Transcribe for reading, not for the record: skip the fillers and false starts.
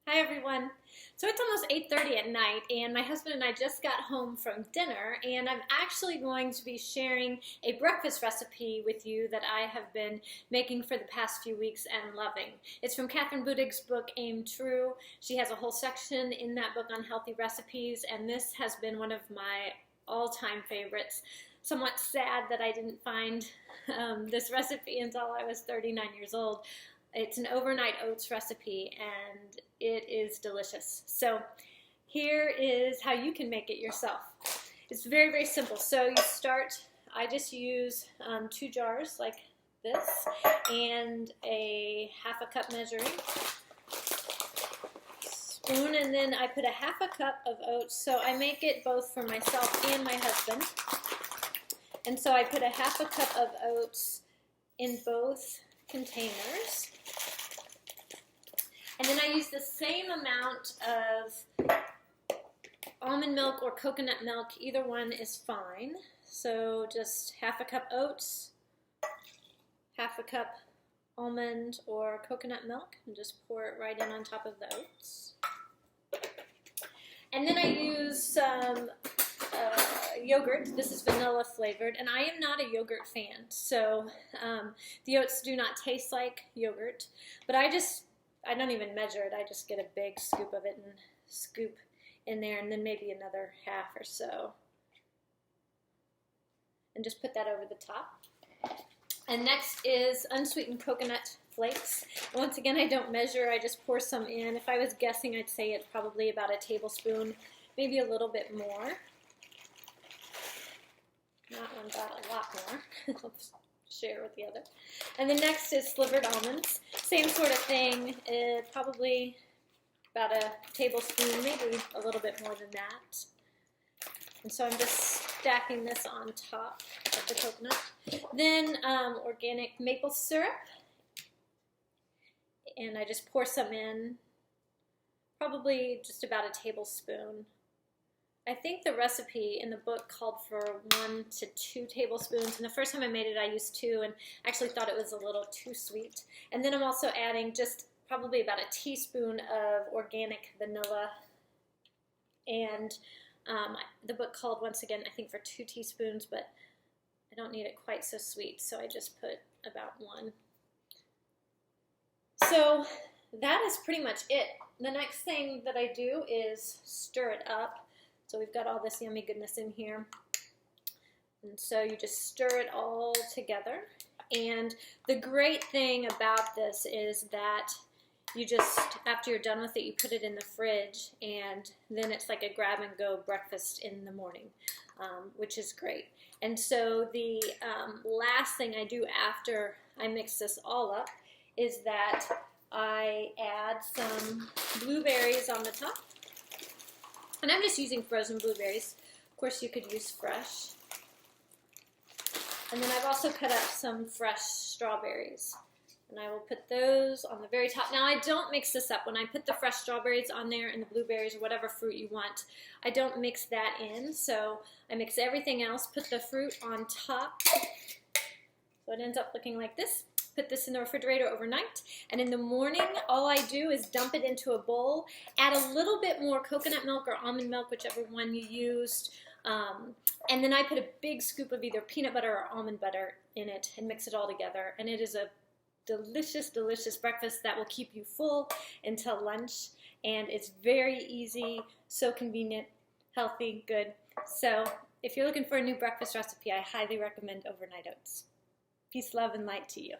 Hi everyone. So it's almost 8:30 at night and my husband and I just got home from dinner and I'm actually going to be sharing a breakfast recipe with you that I have been making for the past few weeks and loving. It's from Kathryn Budig's book Aim True. She has a whole section in that book on healthy recipes and this has been one of my all-time favorites. Somewhat sad that I didn't find this recipe until I was 39 years old. It's an overnight oats recipe and it is delicious. So here is how you can make it yourself. It's very, very simple. So you start, I just use 2 jars like this and a half a cup measuring spoon, and then I put a half a cup of oats. So I make it both for myself and my husband. And so I put a half a cup of oats in both containers. And then I use the same amount of almond milk or coconut milk. Either one is fine. So just half a cup oats, half a cup almond or coconut milk, and just pour it right in on top of the oats. And then I use some yogurt. This is vanilla flavored, and I am not a yogurt fan, so the oats do not taste like yogurt, but I don't even measure it. I just get a big scoop of it and scoop in there, and then maybe another half or so, and just put that over the top. And next is unsweetened coconut flakes. Once again, I don't measure. I just pour some in. If I was guessing, I'd say it's probably about a tablespoon, maybe a little bit more. That one got a lot more. I'll share with the other. And the next is slivered almonds. Same sort of thing, probably about a tablespoon, maybe a little bit more than that. And so I'm just stacking this on top of the coconut. Then organic maple syrup. And I just pour some in, probably just about a tablespoon. I think the recipe in the book called for 1 to 2 tablespoons, and the first time I made it I used 2 and actually thought it was a little too sweet. And then I'm also adding just probably about a teaspoon of organic vanilla, and the book called, once again, I think for 2 teaspoons, but I don't need it quite so sweet, so I just put about 1. So that is pretty much it. The next thing that I do is stir it up. So we've got all this yummy goodness in here. And so you just stir it all together. And the great thing about this is that you just, after you're done with it, you put it in the fridge, and then it's like a grab and go breakfast in the morning, which is great. And so the last thing I do after I mix this all up is that I add some blueberries on the top. And I'm just using frozen blueberries. Of course, you could use fresh. And then I've also cut up some fresh strawberries. And I will put those on the very top. Now, I don't mix this up. When I put the fresh strawberries on there and the blueberries or whatever fruit you want, I don't mix that in. So I mix everything else, put the fruit on top. So it ends up looking like this. Put this in the refrigerator overnight, and in the morning all I do is dump it into a bowl, add a little bit more coconut milk or almond milk, whichever one you used, and then I put a big scoop of either peanut butter or almond butter in it and mix it all together, and it is a delicious, delicious breakfast that will keep you full until lunch, and it's very easy, so convenient, healthy, good. So if you're looking for a new breakfast recipe, I highly recommend overnight oats. Peace, love, and light to you.